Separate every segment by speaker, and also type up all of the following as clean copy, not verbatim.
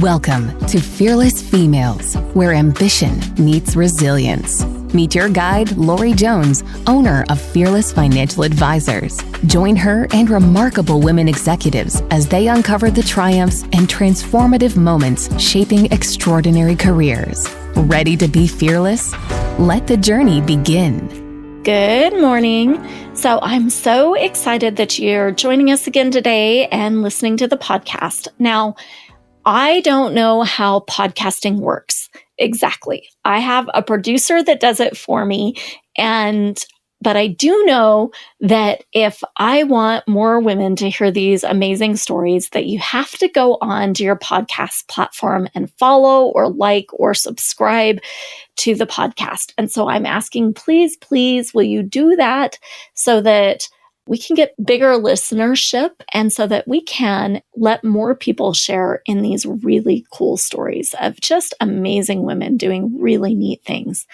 Speaker 1: Welcome to Fearless Females, where ambition meets resilience. Meet your guide, Lorie Jones, owner of Fearless Financial Advisors. Join her and remarkable women executives as they uncover the triumphs and transformative moments shaping extraordinary careers. Ready to be fearless? Let the journey begin.
Speaker 2: Good morning. So I'm so excited that you're joining us again today and listening to the podcast. Now, I don't know how podcasting works exactly. I have a producer that does it for me, but I do know that if I want more women to hear these amazing stories, that you have to go on to your podcast platform and follow or like or subscribe to the podcast. And so I'm asking, please, will you do that so that we can get bigger listenership and so that we can let more people share in these really cool stories of just amazing women doing really neat things.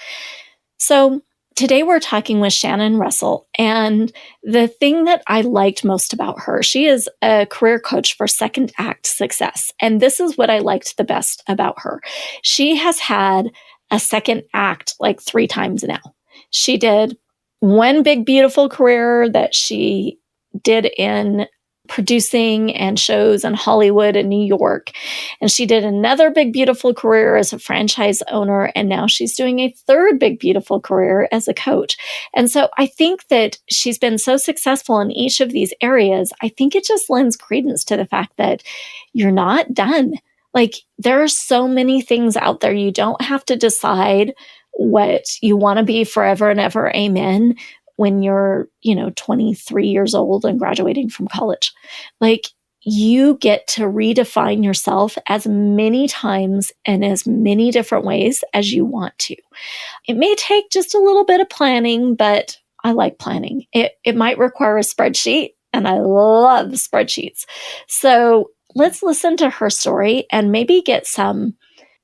Speaker 2: So today we're talking with Shannon Russell, and the thing that I liked most about her, she is a career coach for second act success. And this is what I liked the best about her. She has had a second act like 3 times now. She did one big, beautiful career that she did in producing and shows in Hollywood and New York. And she did another big, beautiful career as a franchise owner. And now she's doing a third big, beautiful career as a coach. And so I think that she's been so successful in each of these areas. I think it just lends credence to the fact that you're not done. Like, there are so many things out there. You don't have to decide what you want to be forever and ever, amen, when you're, 23 years old and graduating from college. Like, you get to redefine yourself as many times and as many different ways as you want to. It may take just a little bit of planning, but I like planning. It might require a spreadsheet, and I love spreadsheets. So let's listen to her story and maybe get some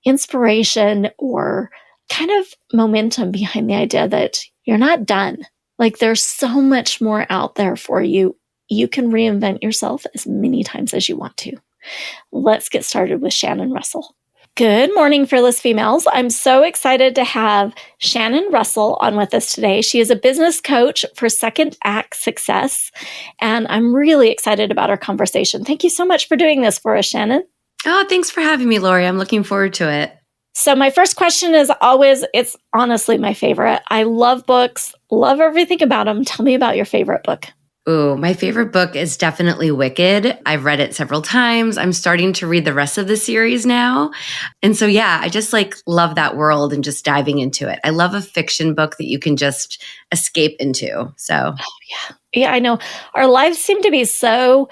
Speaker 2: inspiration or kind of momentum behind the idea that you're not done. Like, there's so much more out there for you. You can reinvent yourself as many times as you want to. Let's get started with Shannon Russell. Good morning, Fearless Females. I'm so excited to have Shannon Russell on with us today. She is a business coach for second act success, and I'm really excited about our conversation. Thank you so much for doing this for us, Shannon.
Speaker 3: Oh, thanks for having me, Lorie. I'm looking forward to it.
Speaker 2: So my first question is always, it's honestly my favorite. I love books, love everything about them. Tell me about your favorite book.
Speaker 3: Ooh, my favorite book is definitely Wicked. I've read it several times. I'm starting to read the rest of the series now. And so, yeah, I just love that world and just diving into it. I love a fiction book that you can just escape into. So,
Speaker 2: yeah, I know. Our lives seem to be so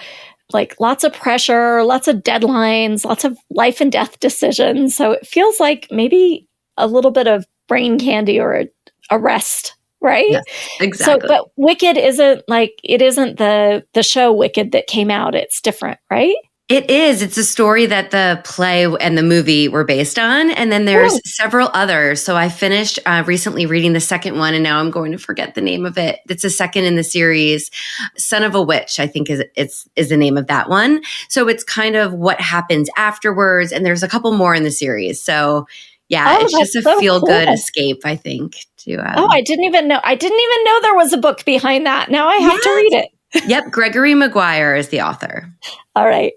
Speaker 2: lots of pressure, lots of deadlines, lots of life and death decisions. So it feels like maybe a little bit of brain candy or a rest, right?
Speaker 3: Yes, exactly.
Speaker 2: So, but Wicked isn't the show Wicked that came out. It's different, right?
Speaker 3: It is. It's a story that the play and the movie were based on. And then there's several others. So I finished recently reading the second one, and now I'm going to forget the name of it. It's the second in the series. Son of a Witch, I think is the name of that one. So it's kind of what happens afterwards. And there's a couple more in the series. So yeah, it's just a feel-good escape, I think.
Speaker 2: I didn't even know there was a book behind that. Now I have to read it.
Speaker 3: Yep. Gregory Maguire is the author.
Speaker 2: All right.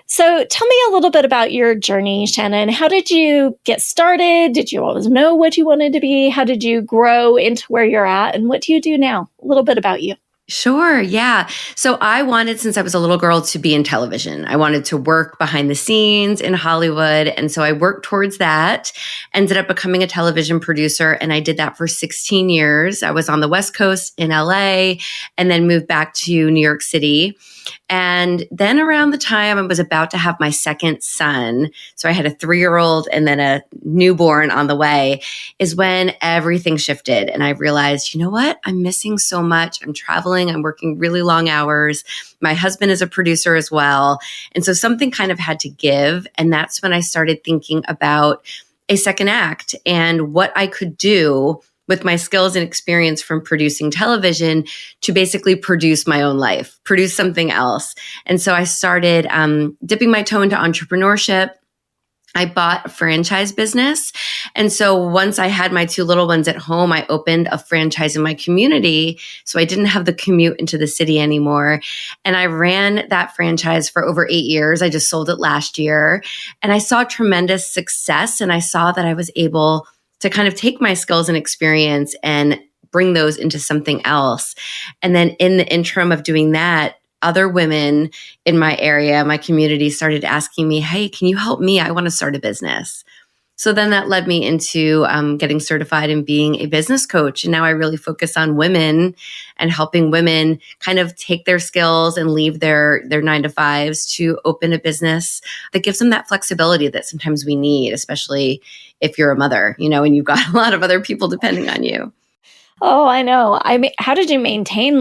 Speaker 2: So tell me a little bit about your journey, Shannon. How did you get started? Did you always know what you wanted to be? How did you grow into where you're at? And what do you do now? A little bit about you.
Speaker 3: Sure. Yeah. So I wanted, since I was a little girl, to be in television. I wanted to work behind the scenes in Hollywood. And so I worked towards that, ended up becoming a television producer. And I did that for 16 years. I was on the West Coast in LA and then moved back to New York City. And then around the time I was about to have my second son, so I had a 3-year-old and then a newborn on the way, is when everything shifted. And I realized, you know what? I'm missing so much. I'm traveling. I'm working really long hours. My husband is a producer as well. And so something kind of had to give. And that's when I started thinking about a second act and what I could do with my skills and experience from producing television to basically produce my own life, produce something else. And so I started dipping my toe into entrepreneurship. I bought a franchise business. And so once I had my two little ones at home, I opened a franchise in my community. So I didn't have the commute into the city anymore. And I ran that franchise for over 8 years. I just sold it last year. And I saw tremendous success. And I saw that I was able to kind of take my skills and experience and bring those into something else. And then in the interim of doing that, other women in my area, my community started asking me, hey, can you help me? I want to start a business. So then that led me into getting certified and being a business coach. And now I really focus on women and helping women kind of take their skills and leave their 9-to-5s to open a business that gives them that flexibility that sometimes we need, especially if you're a mother, and you've got a lot of other people depending on you.
Speaker 2: Oh, I know. I mean, how did you maintain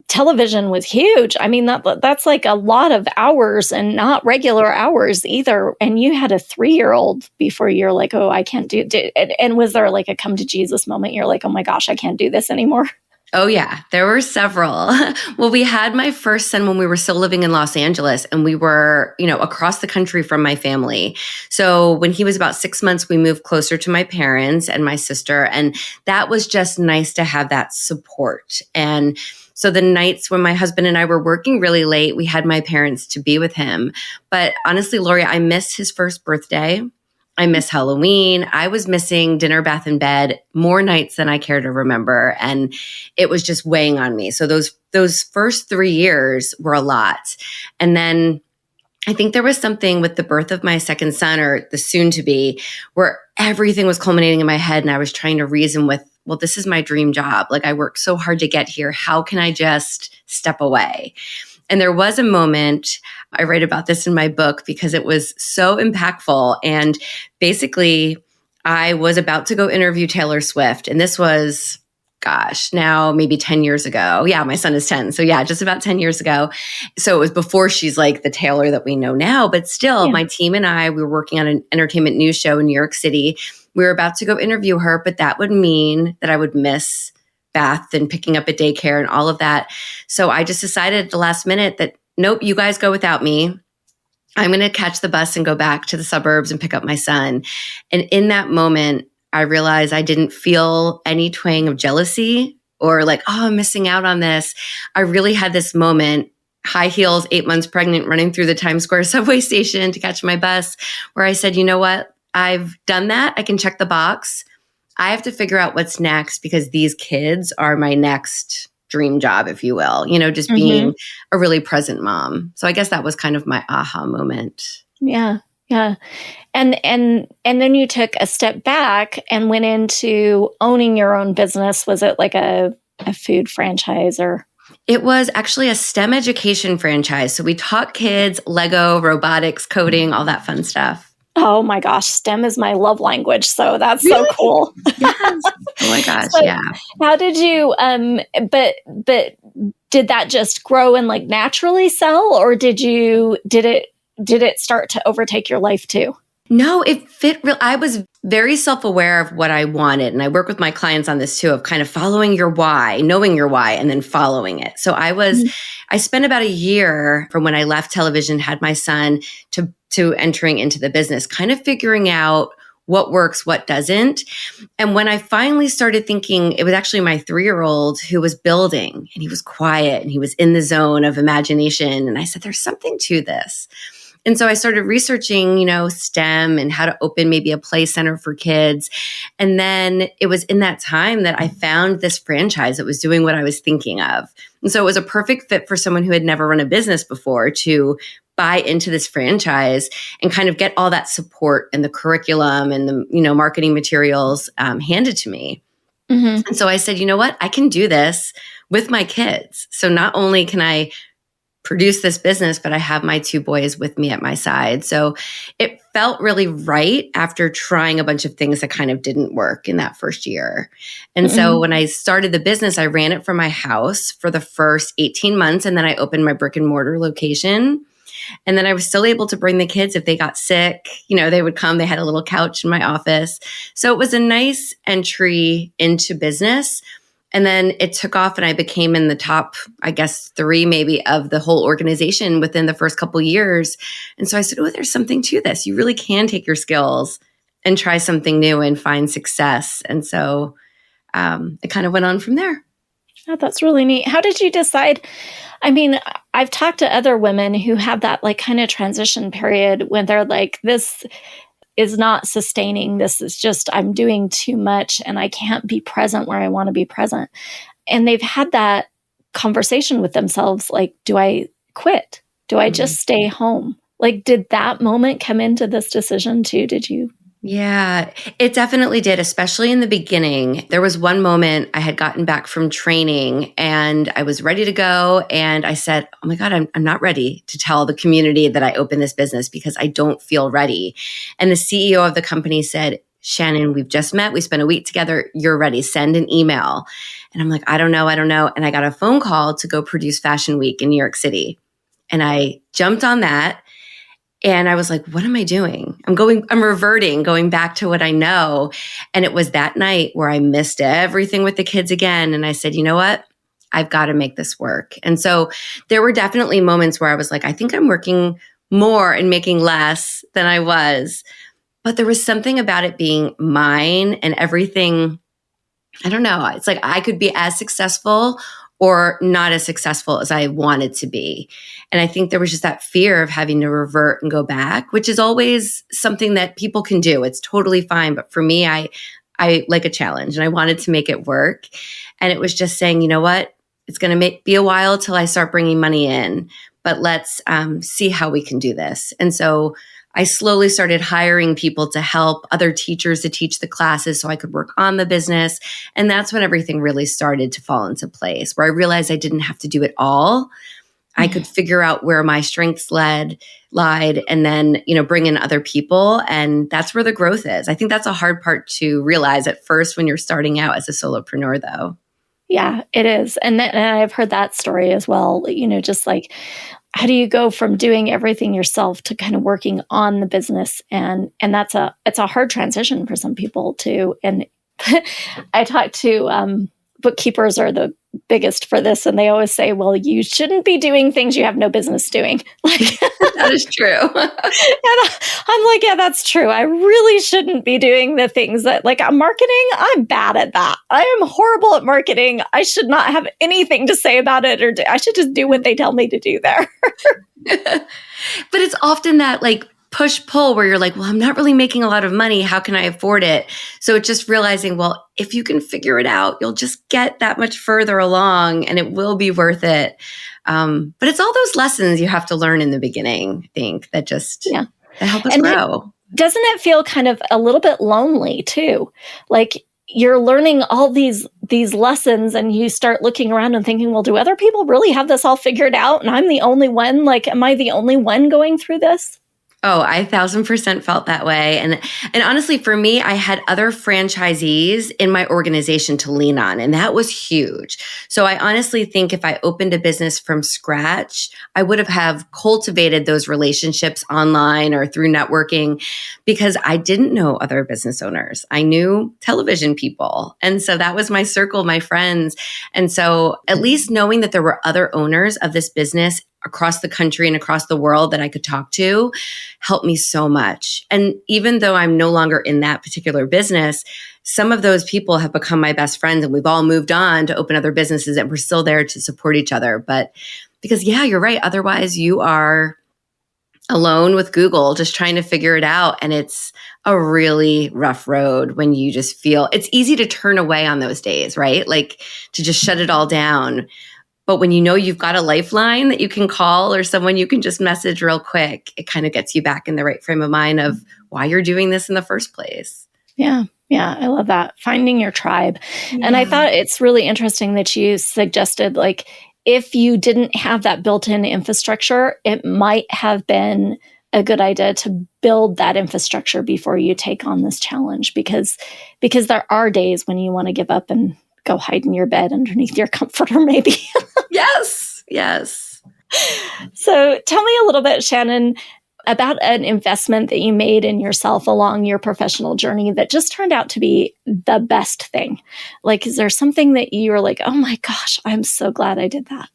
Speaker 2: television was huge. I mean, that's like a lot of hours and not regular hours either. And you had a 3-year-old before you're like, oh, I can't do it. And was there like a come to Jesus moment? You're like, oh my gosh, I can't do this anymore.
Speaker 3: Oh, yeah. There were several. Well, we had my first son when we were still living in Los Angeles, and we were, across the country from my family. So when he was about 6 months, we moved closer to my parents and my sister. And that was just nice to have that support. And so the nights when my husband and I were working really late, we had my parents to be with him. But honestly, Lorie, I missed his first birthday. I miss Halloween. I was missing dinner, bath, and bed more nights than I care to remember. And it was just weighing on me. So those first 3 years were a lot. And then I think there was something with the birth of my second son, or the soon to be, where everything was culminating in my head. And I was trying to reason with, well, this is my dream job. Like, I worked so hard to get here. How can I just step away? And there was a moment, I write about this in my book because it was so impactful. And basically, I was about to go interview Taylor Swift. And this was, now maybe 10 years ago. Yeah, my son is 10. So yeah, just about 10 years ago. So it was before she's like the Taylor that we know now. But still, my team and I, we were working on an entertainment news show in New York City. We were about to go interview her, but that would mean that I would miss Beth and picking up at daycare and all of that. So I just decided at the last minute that, nope, you guys go without me. I'm going to catch the bus and go back to the suburbs and pick up my son. And in that moment, I realized I didn't feel any twang of jealousy or like, oh, I'm missing out on this. I really had this moment, high heels, 8 months pregnant, running through the Times Square subway station to catch my bus, where I said, you know what? I've done that. I can check the box. I have to figure out what's next, because these kids are my next dream job, if you will, just being a really present mom. So I guess that was kind of my aha moment.
Speaker 2: Yeah. Yeah. And then you took a step back and went into owning your own business. Was it like a food franchise or?
Speaker 3: It was actually a STEM education franchise. So we taught kids Lego, robotics, coding, all that fun stuff.
Speaker 2: Oh my gosh, STEM is my love language. So that's really? So cool.
Speaker 3: Yes. Oh my gosh, so yeah.
Speaker 2: How did you, but did that just grow and like naturally sell, or did it start to overtake your life too?
Speaker 3: No, it fit real. I was very self-aware of what I wanted. And I work with my clients on this too, of kind of following your why, knowing your why, and then following it. So I spent about a year from when I left television, had my son, to entering into the business, kind of figuring out what works, what doesn't. And when I finally started thinking, it was actually my 3-year-old who was building, and he was quiet and he was in the zone of imagination. And I said, there's something to this. And so I started researching, STEM and how to open maybe a play center for kids. And then it was in that time that I found this franchise that was doing what I was thinking of. And so it was a perfect fit for someone who had never run a business before to buy into this franchise and kind of get all that support and the curriculum and the, marketing materials handed to me. Mm-hmm. And so I said, you know what? I can do this with my kids. So not only can I produce this business, but I have my 2 boys with me at my side. So it felt really right after trying a bunch of things that kind of didn't work in that first year. And so when I started the business, I ran it from my house for the first 18 months. And then I opened my brick and mortar location. And then I was still able to bring the kids if they got sick. They would come. They had a little couch in my office. So it was a nice entry into business. And then it took off and I became in the top, I guess, 3 maybe of the whole organization within the first couple years. And so I said, oh, there's something to this. You really can take your skills and try something new and find success. And so it kind of went on from there.
Speaker 2: Oh, that's really neat. How did you decide? I mean, I've talked to other women who have that like kind of transition period when they're like, this is not sustaining. This is just, I'm doing too much and I can't be present where I want to be present. And they've had that conversation with themselves. Like, do I quit? Do I just stay home? Like, did that moment come into this decision too? Did you?
Speaker 3: Yeah, it definitely did, especially in the beginning. There was one moment I had gotten back from training and I was ready to go. And I said, oh my God, I'm not ready to tell the community that I opened this business because I don't feel ready. And the CEO of the company said, Shannon, we've just met. We spent a week together. You're ready. Send an email. And I'm like, I don't know. And I got a phone call to go produce Fashion Week in New York City. And I jumped on that. And I was like, what am I doing? I'm reverting, going back to what I know. And it was that night where I missed everything with the kids again. And I said, you know what? I've got to make this work. And so there were definitely moments where I was like, I think I'm working more and making less than I was. But there was something about it being mine and everything. I don't know. It's like I could be as successful or not as successful as I wanted to be. And I think there was just that fear of having to revert and go back, which is always something that people can do. It's totally fine. But for me, I like a challenge and I wanted to make it work. And it was just saying, you know what? It's going to be a while till I start bringing money in, but let's see how we can do this. And so I slowly started hiring people to help, other teachers to teach the classes so I could work on the business. And that's when everything really started to fall into place, where I realized I didn't have to do it all. I could figure out where my strengths lied, and then, bring in other people. And that's where the growth is. I think that's a hard part to realize at first when you're starting out as a solopreneur, though.
Speaker 2: Yeah, it is. And I've heard that story as well, just like, how do you go from doing everything yourself to kind of working on the business? And it's a hard transition for some people too. And I talk to bookkeepers are the biggest for this. And they always say, well, you shouldn't be doing things you have no business doing. Like
Speaker 3: that is true.
Speaker 2: And I'm like, yeah, that's true. I really shouldn't be doing the things that like marketing. I'm bad at that. I am horrible at marketing. I should not have anything to say about it, or I should just do what they tell me to do there.
Speaker 3: But it's often that like push pull where you're like, well, I'm not really making a lot of money. How can I afford it? So it's just realizing, well, if you can figure it out, you'll just get that much further along and it will be worth it. But it's all those lessons you have to learn in the beginning, I think, that just that help us grow.
Speaker 2: Doesn't it feel kind of a little bit lonely too? Like you're learning all these lessons and you start looking around and thinking, well, do other people really have this all figured out? And I'm the only one. Like, am I the only one going through this?
Speaker 3: Oh, I 1,000% felt that way. And honestly, for me, I had other franchisees in my organization to lean on, and that was huge. So I honestly think if I opened a business from scratch, I would have cultivated those relationships online or through networking because I didn't know other business owners. I knew television people. And so that was my circle, my friends. And so at least knowing that there were other owners of this business across the country and across the world that I could talk to helped me so much. And even though I'm no longer in that particular business, some of those people have become my best friends and we've all moved on to open other businesses and we're still there to support each other. But because, yeah, you're right. Otherwise, you are alone with Google just trying to figure it out. And it's a really rough road when you just feel it's easy to turn away on those days, right? Like to just shut it all down. But when you know you've got a lifeline that you can call or someone you can just message real quick, it kind of gets you back in the right frame of mind of why you're doing this in the first place.
Speaker 2: Yeah. Yeah. I love that. Finding your tribe. Yeah. And I thought it's really interesting that you suggested, like, if you didn't have that built-in infrastructure, it might have been a good idea to build that infrastructure before you take on this challenge, because there are days when you want to give up and go hide in your bed underneath your comforter, maybe.
Speaker 3: Yes. Yes.
Speaker 2: So tell me a little bit, Shannon, about an investment that you made in yourself along your professional journey that just turned out to be the best thing? Like, is there something that you were like, oh my gosh, I'm so glad I did that?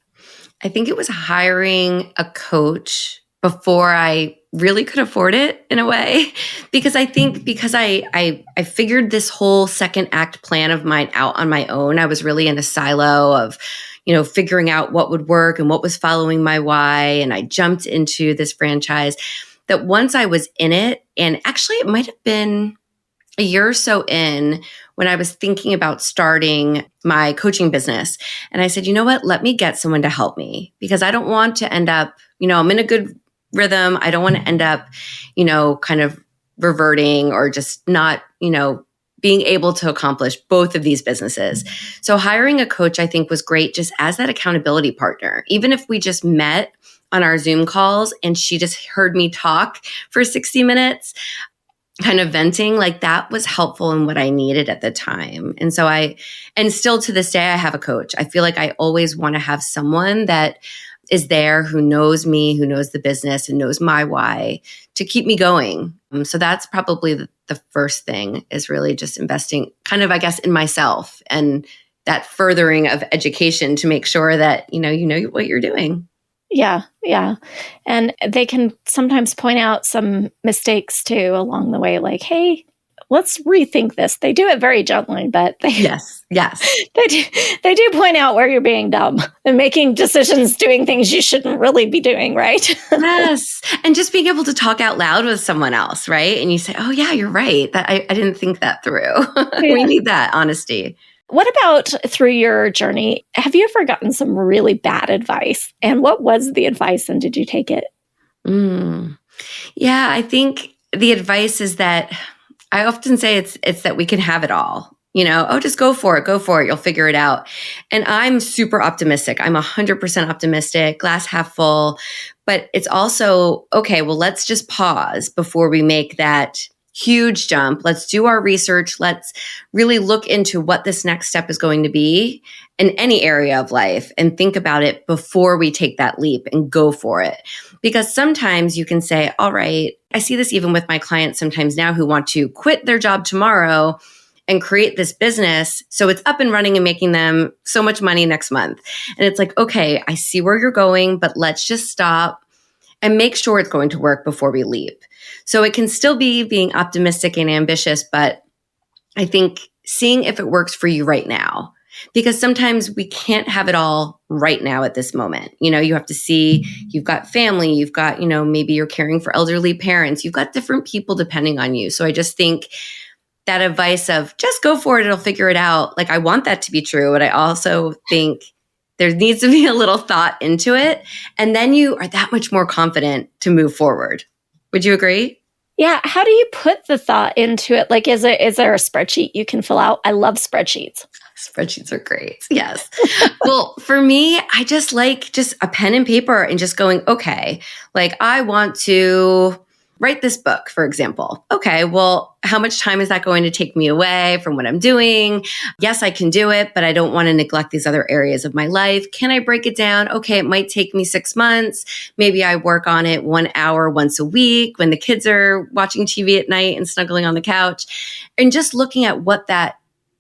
Speaker 3: I think it was hiring a coach before I really could afford it in a way, because I think because I figured this whole second act plan of mine out on my own. I was really in a silo of, figuring out what would work and what was following my why. And I jumped into this franchise that once I was in it, and actually it might have been a year or so in when I was thinking about starting my coaching business. And I said, you know what, let me get someone to help me, because I don't want to end up, I'm in a good rhythm. I don't want to end up, kind of reverting or just not, being able to accomplish both of these businesses. So hiring a coach, I think, was great just as that accountability partner. Even if we just met on our Zoom calls and she just heard me talk for 60 minutes, kind of venting, like that was helpful in what I needed at the time. And so and still to this day, I have a coach. I feel like I always want to have someone that is there who knows me, who knows the business and knows my why to keep me going. So that's probably the first thing, is really just investing kind of, I guess, in myself and that furthering of education to make sure that, you know what you're doing.
Speaker 2: Yeah. Yeah. And they can sometimes point out some mistakes too along the way, like, hey, let's rethink this. They do it very gently, but
Speaker 3: Yes.
Speaker 2: they do point out where you're being dumb and making decisions, doing things you shouldn't really be doing, right?
Speaker 3: Yes. And just being able to talk out loud with someone else, right? And you say, oh yeah, you're right. That I didn't think that through.
Speaker 2: Yeah.
Speaker 3: We need that honesty.
Speaker 2: What about through your journey? Have you ever gotten some really bad advice? And what was the advice, and did you take it?
Speaker 3: Yeah, I think the advice is that I often say it's that we can have it all. Just go for it, you'll figure it out. And I'm super optimistic. I'm 100% optimistic, glass half full. But it's also, okay, well, let's just pause before we make that huge jump. Let's do our research. Let's really look into what this next step is going to be in any area of life and think about it before we take that leap and go for it. Because sometimes you can say, all right, I see this even with my clients sometimes now who want to quit their job tomorrow and create this business so it's up and running and making them so much money next month. And it's like, okay, I see where you're going, but let's just stop and make sure it's going to work before we leap. So it can still be being optimistic and ambitious, but I think seeing if it works for you right now, because sometimes we can't have it all right now at this moment. You have to see, you've got family, you've got, maybe you're caring for elderly parents, you've got different people depending on you. So I just think that advice of just go for it, it'll figure it out. Like, I want that to be true, but I also think there needs to be a little thought into it. And then you are that much more confident to move forward. Would you agree?
Speaker 2: Yeah. How do you put the thought into it? Like, is there a spreadsheet you can fill out? I love spreadsheets.
Speaker 3: Spreadsheets are great. Yes. Well, for me, I just like just a pen and paper and just going, okay, like I want to write this book, for example. Okay, well, how much time is that going to take me away from what I'm doing? Yes, I can do it, but I don't want to neglect these other areas of my life. Can I break it down? Okay, it might take me 6 months. Maybe I work on it 1 hour once a week when the kids are watching TV at night and snuggling on the couch. And just looking at what that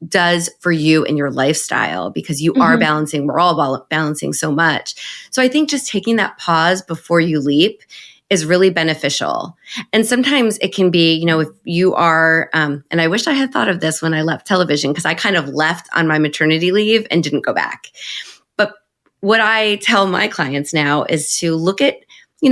Speaker 3: does for you and your lifestyle, because you are balancing, we're all balancing so much. So I think just taking that pause before you leap is really beneficial. And sometimes it can be, if you are, and I wish I had thought of this when I left television, because I kind of left on my maternity leave and didn't go back. But what I tell my clients now is to look at,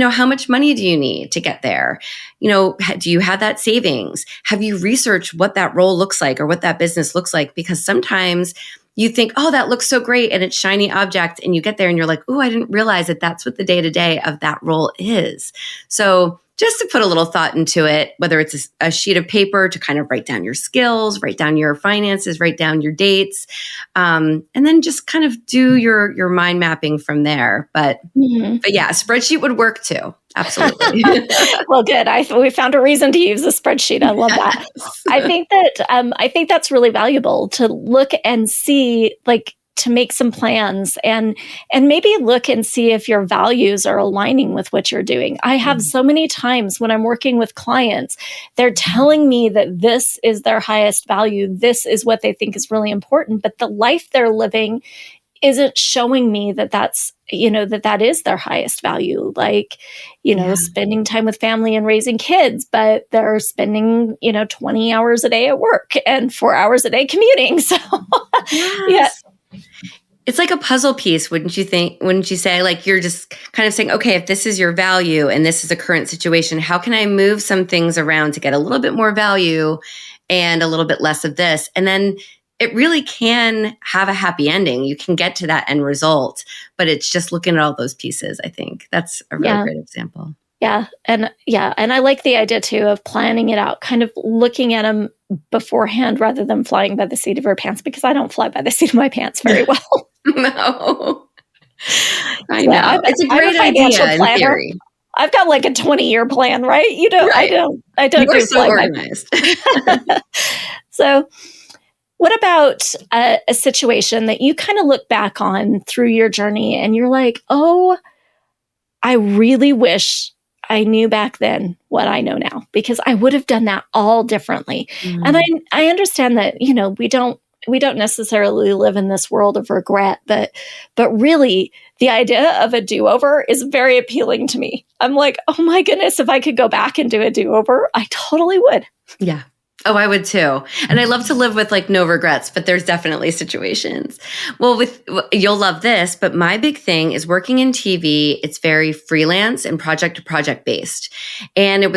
Speaker 3: how much money do you need to get there? Do you have that savings? Have you researched what that role looks like or what that business looks like? Because sometimes you think, oh, that looks so great and it's shiny object. And you get there and you're like, oh, I didn't realize that that's what the day-to-day of that role is. So just to put a little thought into it, whether it's a sheet of paper to kind of write down your skills, write down your finances, write down your dates, and then just kind of do your mind mapping from there. But yeah, a spreadsheet would work too. Absolutely.
Speaker 2: Well, good. We found a reason to use a spreadsheet. I love that. I think that's really valuable to look and see, like, to make some plans and maybe look and see if your values are aligning with what you're doing. I have so many times when I'm working with clients, they're telling me that this is their highest value. This is what they think is really important, but the life they're living isn't showing me that that's, that is their highest value. Like, spending time with family and raising kids, but they're spending, 20 hours a day at work and 4 hours a day commuting. So yeah.
Speaker 3: It's like a puzzle piece, wouldn't you think? Wouldn't you say, like, you're just kind of saying, okay, if this is your value and this is a current situation, how can I move some things around to get a little bit more value and a little bit less of this? And then it really can have a happy ending. You can get to that end result, but it's just looking at all those pieces. I think that's a really great example.
Speaker 2: Yeah. And I like the idea too of planning it out, kind of looking at them beforehand rather than flying by the seat of your pants, because I don't fly by the seat of my pants very well.
Speaker 3: No. I know. It's a great idea in theory.
Speaker 2: I've got like a 20-year plan, right?
Speaker 3: Right.
Speaker 2: I don't
Speaker 3: You're so organized.
Speaker 2: So what about a situation that you kind of look back on through your journey and you're like, oh, I really wish I knew back then what I know now, because I would have done that all differently. And I understand that, we don't necessarily live in this world of regret, but really the idea of a do-over is very appealing to me. I'm like, oh my goodness, if I could go back and do a do-over, I totally would.
Speaker 3: Yeah. Oh, I would too. And I love to live with like no regrets, but there's definitely situations. Well, you'll love this, but my big thing is working in TV. It's very freelance and project to project based. And there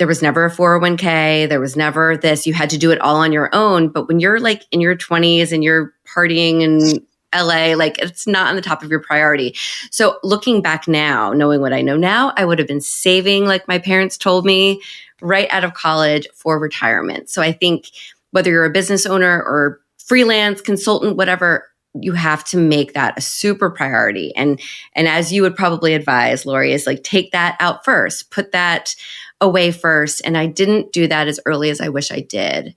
Speaker 3: was never a 401k. There was never this. You had to do it all on your own. But when you're like in your 20s and you're partying in LA, like it's not on the top of your priority. So looking back now, knowing what I know now, I would have been saving, like my parents told me, right out of college for retirement. So I think whether you're a business owner or freelance consultant, whatever, you have to make that a super priority. And as you would probably advise, Lorie, is like take that out first, put that away first. And I didn't do that as early as I wish I did.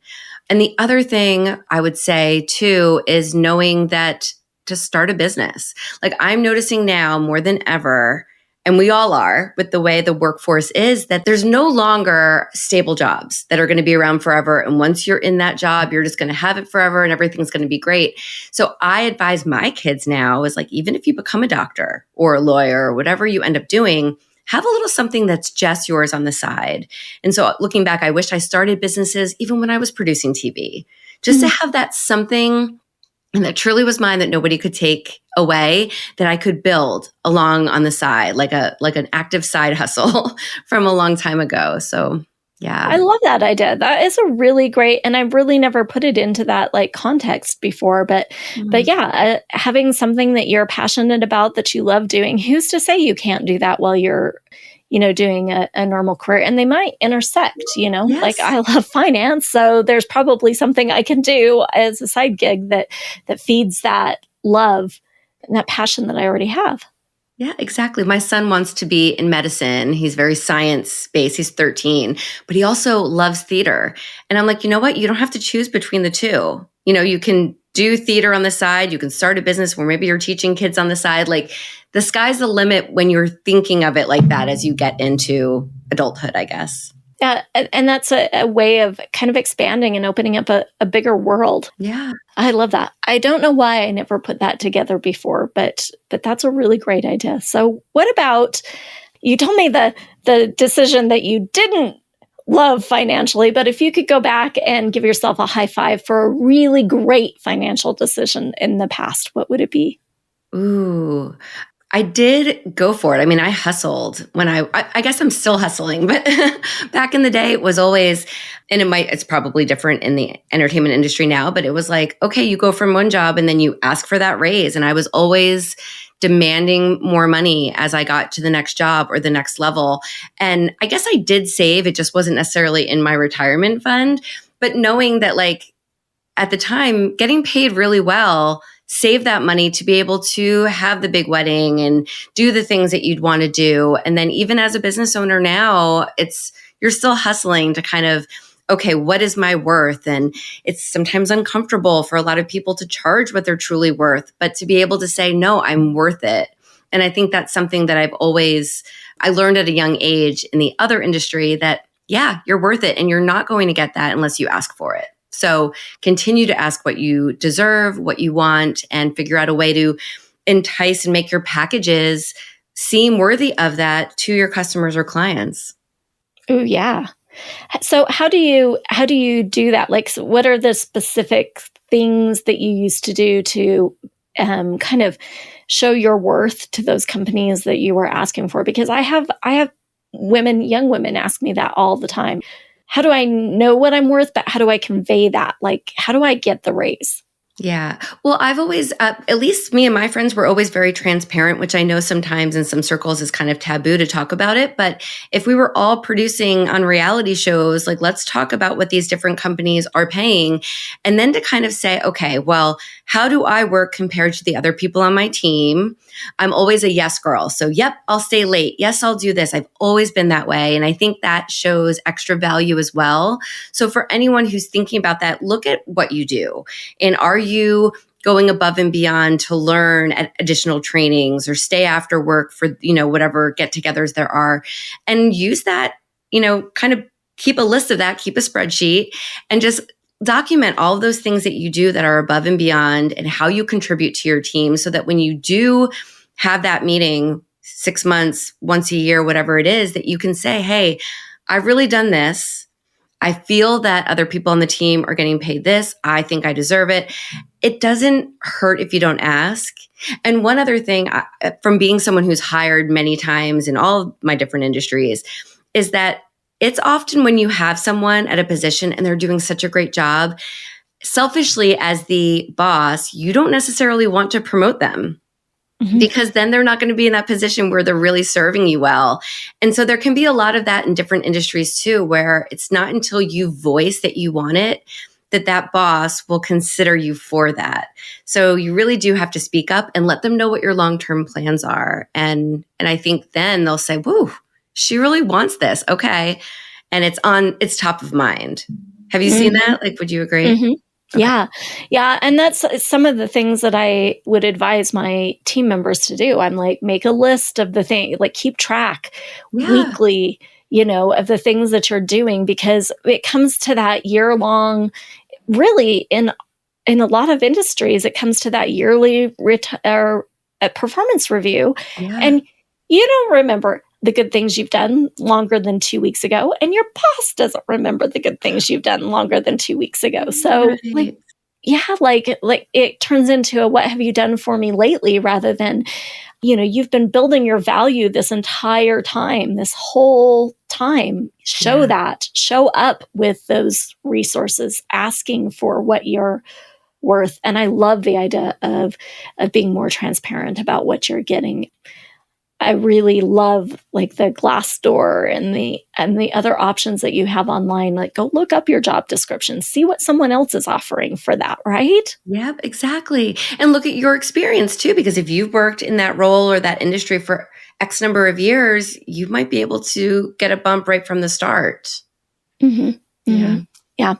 Speaker 3: And the other thing I would say too is knowing that to start a business. Like I'm noticing now more than ever, and we all are with the way the workforce is, that there's no longer stable jobs that are going to be around forever. And once you're in that job, you're just going to have it forever and everything's going to be great. So I advise my kids now is like, even if you become a doctor or a lawyer or whatever you end up doing, have a little something that's just yours on the side. And so looking back, I wish I started businesses even when I was producing TV, just to have that something and that truly was mine that nobody could take away, that I could build along on the side, like an active side hustle from a long time ago. So yeah.
Speaker 2: I love that idea. That is a really great, and I've really never put it into that like context before, but yeah, having something that you're passionate about, that you love doing, who's to say you can't do that while you're doing a normal career? And they might intersect,
Speaker 3: Yes.
Speaker 2: like I love finance. So there's probably something I can do as a side gig that feeds that love and that passion that I already have.
Speaker 3: Yeah, exactly. My son wants to be in medicine. He's very science-based. He's 13, but he also loves theater. And I'm like, you know what? You don't have to choose between the two. You can do theater on the side. You can start a business where maybe you're teaching kids on the side. Like the sky's the limit when you're thinking of it like that as you get into adulthood, I guess.
Speaker 2: Yeah. And that's a way of kind of expanding and opening up a bigger world.
Speaker 3: Yeah.
Speaker 2: I love that. I don't know why I never put that together before, but that's a really great idea. So what about, you told me the decision that you didn't love financially, but if you could go back and give yourself a high five for a really great financial decision in the past, what would it be?
Speaker 3: Ooh, I did go for it. I mean, I hustled when I guess I'm still hustling, but back in the day it was always, and it's probably different in the entertainment industry now, but it was like, okay, you go from one job and then you ask for that raise. And I was always demanding more money as I got to the next job or the next level. And I guess I did save. It just wasn't necessarily in my retirement fund, but knowing that like at the time, getting paid really well, save that money to be able to have the big wedding and do the things that you'd want to do. And then even as a business owner now, you're still hustling to kind of okay, what is my worth? And it's sometimes uncomfortable for a lot of people to charge what they're truly worth, but to be able to say, no, I'm worth it. And I think that's something that I learned at a young age in the other industry that, yeah, you're worth it. And you're not going to get that unless you ask for it. So continue to ask what you deserve, what you want, and figure out a way to entice and make your packages seem worthy of that to your customers or clients.
Speaker 2: Oh, yeah. So how do you do that? Like, so what are the specific things that you used to do to kind of show your worth to those companies that you were asking for? Because I have young women ask me that all the time. How do I know what I'm worth, but how do I convey that? Like, how do I get the raise?
Speaker 3: Yeah. Well, I've always, at least me and my friends were always very transparent, which I know sometimes in some circles is kind of taboo to talk about it. But if we were all producing on reality shows, like, let's talk about what these different companies are paying. And then to kind of say, okay, well, how do I work compared to the other people on my team? I'm always a yes girl. So, yep, I'll stay late. Yes, I'll do this. I've always been that way. And I think that shows extra value as well. So for anyone who's thinking about that, look at what you do. And are you going above and beyond to learn at additional trainings or stay after work for, whatever get-togethers there are, and use that, kind of keep a list of that, keep a spreadsheet, and just document all of those things that you do that are above and beyond and how you contribute to your team, so that when you do have that meeting 6 months, once a year, whatever it is, that you can say, hey, I've really done this. I feel that other people on the team are getting paid this. I think I deserve it. It doesn't hurt if you don't ask. And one other thing, from being someone who's hired many times in all of my different industries, is that it's often when you have someone at a position and they're doing such a great job, selfishly as the boss, you don't necessarily want to promote them. Mm-hmm. Because then they're not going to be in that position where they're really serving you well. And so there can be a lot of that in different industries too, where it's not until you voice that you want it that boss will consider you for that. So you really do have to speak up and let them know what your long-term plans are. And I think then they'll say, whoa, she really wants this. Okay. And it's top of mind. Have you seen that? Like, would you agree?
Speaker 2: Mm-hmm. Okay. Yeah. Yeah. And that's some of the things that I would advise my team members to do. I'm like, make a list of the things, like keep track weekly, of the things that you're doing, because it comes to that year-long, really in a lot of industries, it comes to that yearly performance review. Yeah. And you don't remember the good things you've done longer than 2 weeks ago, and your boss doesn't remember the good things you've done longer than 2 weeks ago. So, like it turns into a "what have you done for me lately?" rather than, you've been building your value this entire time, this whole time. Show up with those resources, asking for what you're worth. And I love the idea of being more transparent about what you're getting. I really love like the Glassdoor and the other options that you have online. Like, go look up your job description, see what someone else is offering for that, right?
Speaker 3: Yep, exactly. And look at your experience too, because if you've worked in that role or that industry for X number of years, you might be able to get a bump right from the start.
Speaker 2: Mm-hmm. Mm-hmm. Yeah.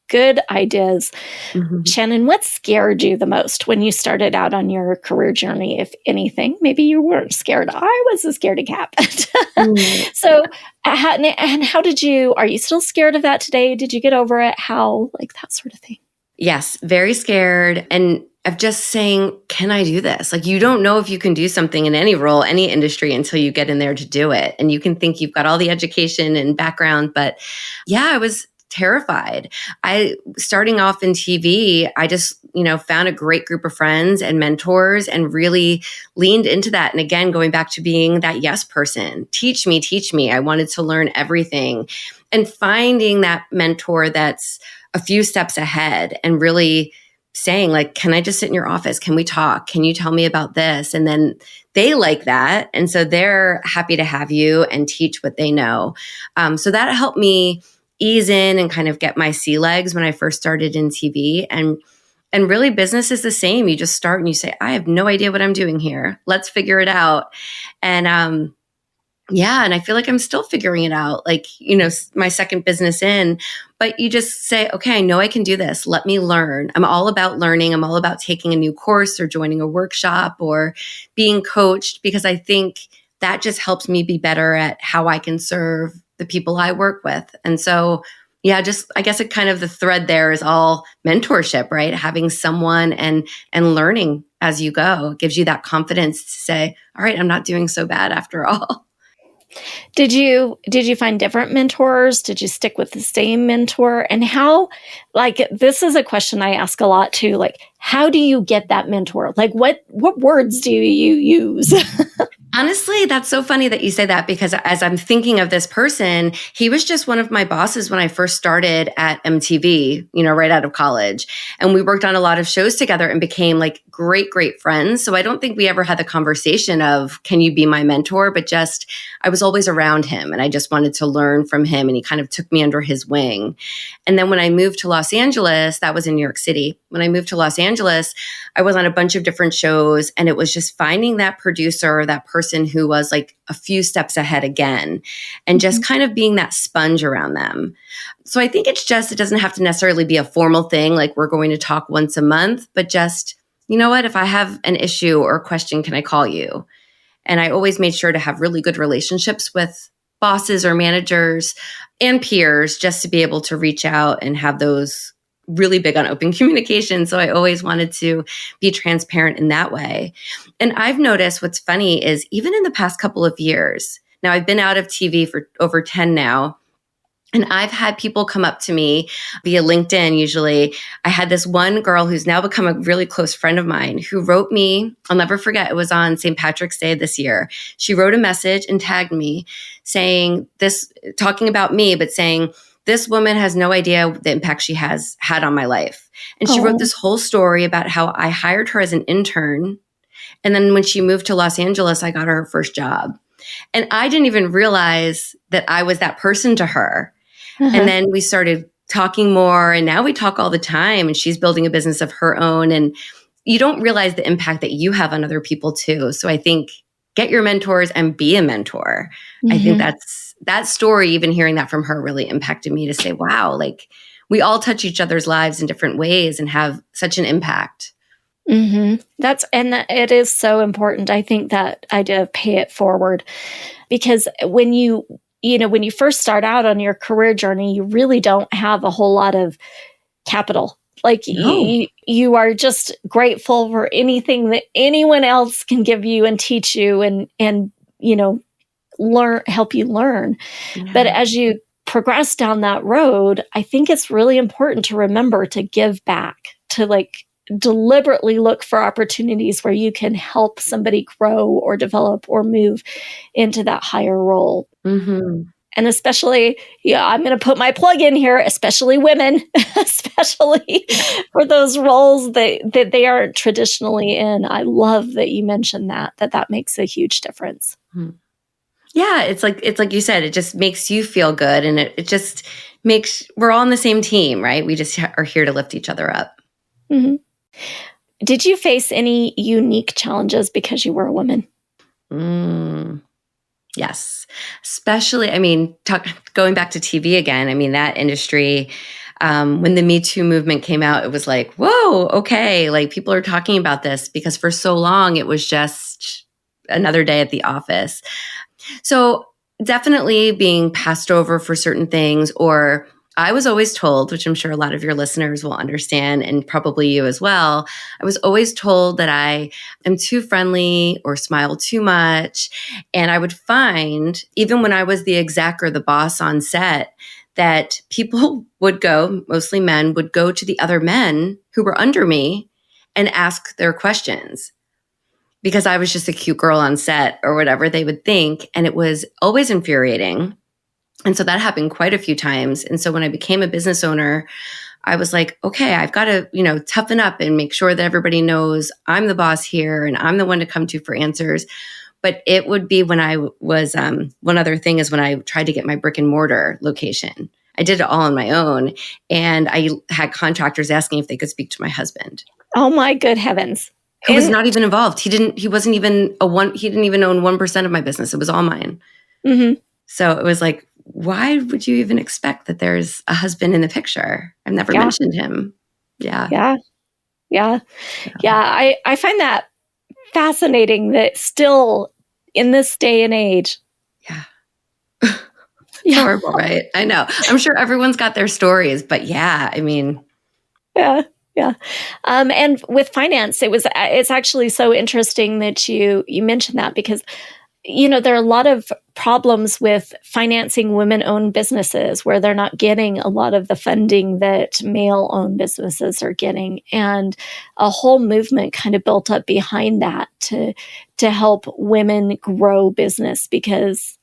Speaker 2: Good ideas. Mm-hmm. Shannon, what scared you the most when you started out on your career journey, if anything? Maybe you weren't scared. I was a scaredy cat. Mm-hmm. So, how did you, are you still scared of that today? Did you get over it? How, like that sort of thing?
Speaker 3: Yes, very scared. And of just saying, can I do this? Like, you don't know if you can do something in any role, any industry until you get in there to do it. And you can think you've got all the education and background, but yeah, I was terrified. Starting off in TV, I just, found a great group of friends and mentors and really leaned into that. And again, going back to being that yes person, teach me. I wanted to learn everything, and finding that mentor that's a few steps ahead and really saying like, can I just sit in your office? Can we talk? Can you tell me about this? And then they like that. And so they're happy to have you and teach what they know. So that helped me ease in and kind of get my sea legs when I first started in TV. And really business is the same. You just start and you say, I have no idea what I'm doing here. Let's figure it out. And Yeah. And I feel like I'm still figuring it out, like, my second business in, but you just say, okay, I know I can do this. Let me learn. I'm all about learning. I'm all about taking a new course or joining a workshop or being coached, because I think that just helps me be better at how I can serve the people I work with. And so, yeah, just, I guess it kind of, the thread there is all mentorship, right? Having someone and learning as you go. It gives you that confidence to say, all right, I'm not doing so bad after all.
Speaker 2: Did you find different mentors? Did you stick with the same mentor? And how, like, this is a question I ask a lot too, like, how do you get that mentor? Like, what words do you use?
Speaker 3: Honestly, that's so funny that you say that, because as I'm thinking of this person, he was just one of my bosses when I first started at MTV, right out of college. And we worked on a lot of shows together and became like great, great friends. So I don't think we ever had the conversation of, can you be my mentor? But just, I was always around him and I just wanted to learn from him. And he kind of took me under his wing. And then when I moved to Los Angeles, that was in New York City. When I moved to Los Angeles, I was on a bunch of different shows, and it was just finding that producer, that person who was like a few steps ahead again, and just kind of being that sponge around them. So I think it doesn't have to necessarily be a formal thing, like we're going to talk once a month, but just, you know what, if I have an issue or a question, can I call you? And I always made sure to have really good relationships with bosses or managers and peers, just to be able to reach out and have those, really big on open communication. So I always wanted to be transparent in that way. And I've noticed what's funny is, even in the past couple of years, now I've been out of TV for over 10 now, and I've had people come up to me via LinkedIn. Usually I had this one girl who's now become a really close friend of mine, who wrote me, I'll never forget, it was on St. Patrick's Day this year. She wrote a message and tagged me saying this, talking about me, but saying, this woman has no idea the impact she has had on my life. And she wrote this whole story about how I hired her as an intern. And then when she moved to Los Angeles, I got her first job. And I didn't even realize that I was that person to her. And then we started talking more, and now we talk all the time, and she's building a business of her own. And you don't realize the impact that you have on other people too. So I think, get your mentors and be a mentor. I think that story, even hearing that from her, really impacted me to say, wow, like, we all touch each other's lives in different ways and have such an impact.
Speaker 2: And it is so important. I think that idea of pay it forward, because when you first start out on your career journey, you really don't have a whole lot of capital. Like,
Speaker 3: No.
Speaker 2: you are just grateful for anything that anyone else can give you and teach you and help you learn.
Speaker 3: Yeah.
Speaker 2: But as you progress down that road, I think it's really important to remember to give back, to like deliberately look for opportunities where you can help somebody grow or develop or move into that higher role. And especially, I'm going to put my plug in here, especially women, especially for those roles that they aren't traditionally in. I love that you mentioned that makes a huge difference.
Speaker 3: Yeah, it's like you said, it just makes you feel good, and it just makes, we're all on the same team, right? We just are here to lift each other up.
Speaker 2: Did you face any unique challenges because you were a woman?
Speaker 3: Yes, especially, going back to TV again, that industry, when the Me Too movement came out, it was like, whoa, okay, like, people are talking about this, because for so long it was just another day at the office. So definitely being passed over for certain things, or I was always told, which I'm sure a lot of your listeners will understand, and probably you as well, I was always told that I am too friendly or smile too much. And I would find, even when I was the exec or the boss on set, that people would go, mostly men, would go to the other men who were under me and ask their questions, because I was just a cute girl on set or whatever they would think. And it was always infuriating. And so that happened quite a few times. And so when I became a business owner, I was like, okay, I've got to, toughen up and make sure that everybody knows I'm the boss here and I'm the one to come to for answers. But it would be when I was, one other thing is when I tried to get my brick and mortar location. I did it all on my own. And I had contractors asking if they could speak to my husband.
Speaker 2: Oh my good heavens.
Speaker 3: Who was not even involved. He didn't even own 1% of my business. It was all mine.
Speaker 2: Mm-hmm.
Speaker 3: So it was like, why would you even expect that there's a husband in the picture? I've never
Speaker 2: Yeah.
Speaker 3: mentioned him. Yeah.
Speaker 2: Yeah. Yeah. Yeah. I find that fascinating that still in this day and age.
Speaker 3: Yeah. It's
Speaker 2: Yeah.
Speaker 3: horrible, right? I know. I'm sure everyone's got their stories, but yeah, I mean,
Speaker 2: Yeah. Yeah. And with finance, it's actually so interesting that you mentioned that because there are a lot of problems with financing women-owned businesses where they're not getting a lot of the funding that male-owned businesses are getting, and a whole movement kind of built up behind that to help women grow business because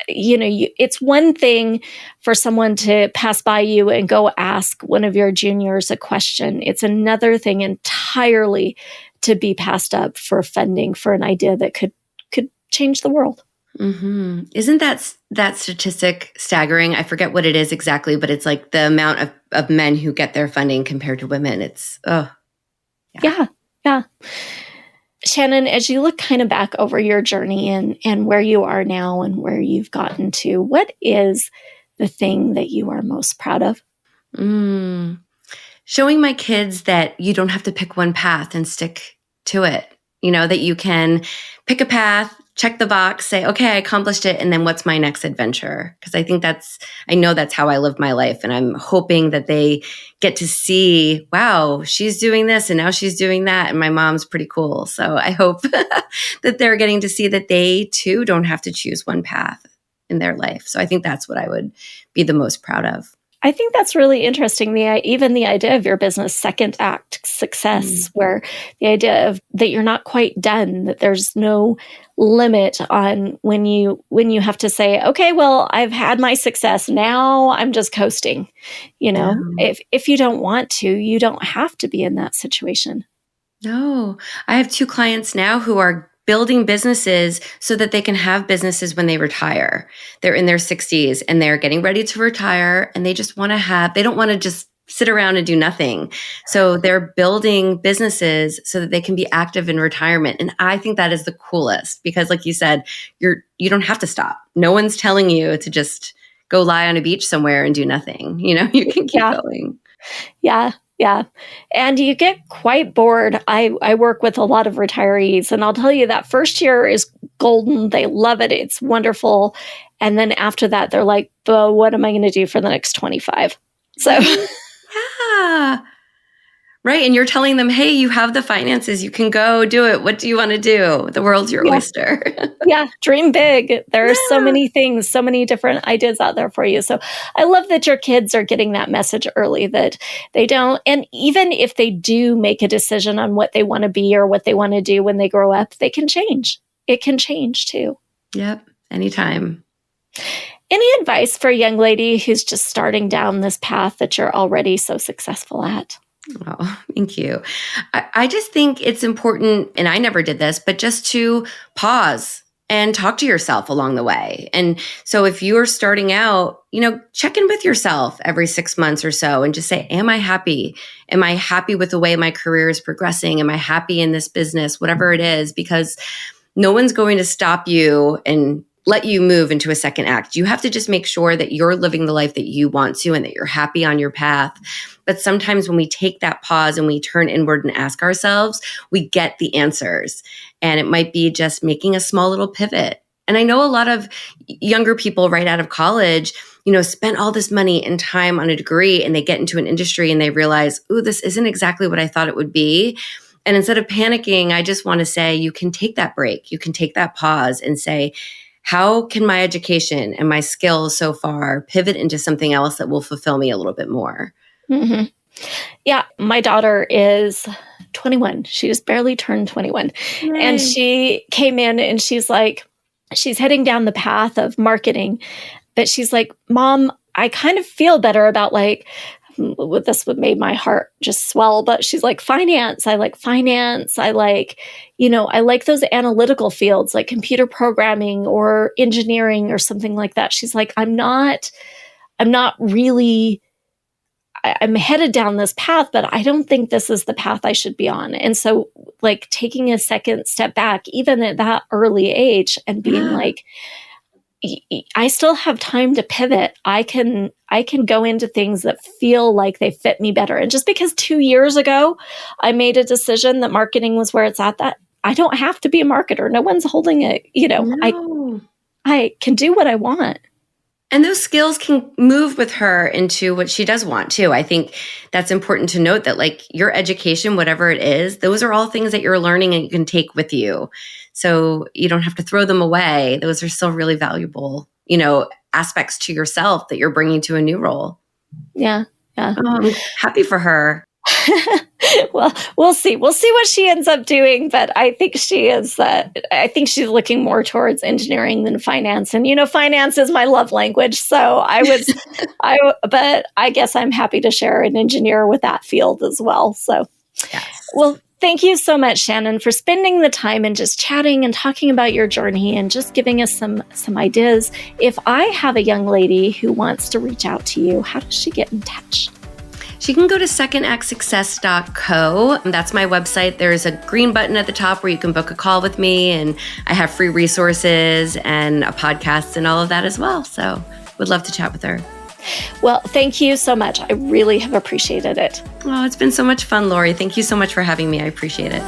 Speaker 2: it's one thing for someone to pass by you and go ask one of your juniors a question. It's another thing entirely to be passed up for funding for an idea that could change the world.
Speaker 3: Isn't that statistic staggering? I forget what it is exactly, but it's like the amount of men who get their funding compared to women. It's,
Speaker 2: Yeah. Shannon, as you look kind of back over your journey and where you are now and where you've gotten to, what is the thing that you are most proud of?
Speaker 3: Showing my kids that you don't have to pick one path and stick to it. That you can pick a path, check the box, say, okay, I accomplished it. And then what's my next adventure? Because I know that's how I live my life. And I'm hoping that they get to see, wow, she's doing this and now she's doing that. And my mom's pretty cool. So I hope that they're getting to see that they too don't have to choose one path in their life. So I think that's what I would be the most proud of.
Speaker 2: I think that's really interesting. Even the idea of your business second act success, where the idea of that you're not quite done, that there's no limit on when you have to say, okay, well, I've had my success. Now I'm just coasting. If you don't want to, you don't have to be in that situation.
Speaker 3: No, I have 2 clients now who are building businesses so that they can have businesses when they retire. They're in their 60s and they're getting ready to retire and they just want to they don't want to just sit around and do nothing. So they're building businesses so that they can be active in retirement. And I think that is the coolest because like you said, you don't have to stop. No one's telling you to just go lie on a beach somewhere and do nothing. You can keep going.
Speaker 2: Yeah. Yeah. And you get quite bored. I work with a lot of retirees, and I'll tell you that first year is golden. They love it. It's wonderful. And then after that, they're like, but what am I going to do for the next 25? So,
Speaker 3: yeah. Right. And you're telling them, hey, you have the finances. You can go do it. What do you want to do? The world's your oyster.
Speaker 2: Yeah. Dream big. There are so many things, so many different ideas out there for you. So I love that your kids are getting that message early that they don't. And even if they do make a decision on what they want to be or what they want to do when they grow up, they can change. It can change too.
Speaker 3: Yep. Anytime.
Speaker 2: Any advice for a young lady who's just starting down this path that you're already so successful at?
Speaker 3: Oh, thank you. I just think it's important, and I never did this, but just to pause and talk to yourself along the way. And so if you're starting out, check in with yourself every 6 months or so and just say, am I happy? Am I happy with the way my career is progressing? Am I happy in this business? Whatever it is, because no one's going to stop you and let you move into a second act. You have to just make sure that you're living the life that you want to and that you're happy on your path. But sometimes when we take that pause and we turn inward and ask ourselves, we get the answers. And it might be just making a small little pivot. And I know a lot of younger people right out of college, spent all this money and time on a degree and they get into an industry and they realize, ooh, this isn't exactly what I thought it would be. And instead of panicking, I just want to say, you can take that break. You can take that pause and say, how can my education and my skills so far pivot into something else that will fulfill me a little bit more?
Speaker 2: Mm-hmm. Yeah, my daughter is 21. She just barely turned 21. Right. And she came in and she's heading down the path of marketing. But she's like, Mom, I kind of feel better about this would made my heart just swell, but she's like, finance. I like finance. I like those analytical fields like computer programming or engineering or something like that. She's like, I'm not really, I'm headed down this path, but I don't think this is the path I should be on. And so taking a second step back, even at that early age and being like, I still have time to pivot. I can go into things that feel like they fit me better. And just because 2 years ago I made a decision that marketing was where it's at, that I don't have to be a marketer. No one's holding it.
Speaker 3: No.
Speaker 2: I can do what I want.
Speaker 3: And those skills can move with her into what she does want too. I think that's important to note, that like your education, whatever it is, those are all things that you're learning and you can take with you. So you don't have to throw them away. Those are still really valuable, aspects to yourself that you're bringing to a new role.
Speaker 2: Yeah. Yeah.
Speaker 3: Oh, I'm happy for her.
Speaker 2: Well, we'll see. We'll see what she ends up doing, but I think she is. I think she's looking more towards engineering than finance, and finance is my love language. So but I guess I'm happy to share an engineer with that field as well. So,
Speaker 3: yes.
Speaker 2: Well, thank you so much, Shannon, for spending the time and just chatting and talking about your journey and just giving us some ideas. If I have a young lady who wants to reach out to you, how does she get in touch?
Speaker 3: She can go to secondactsuccess.co. That's my website. There's a green button at the top where you can book a call with me, and I have free resources and a podcast and all of that as well. So would love to chat with her.
Speaker 2: Well, thank you so much. I really have appreciated it.
Speaker 3: Oh, it's been so much fun, Lorie. Thank you so much for having me. I appreciate it.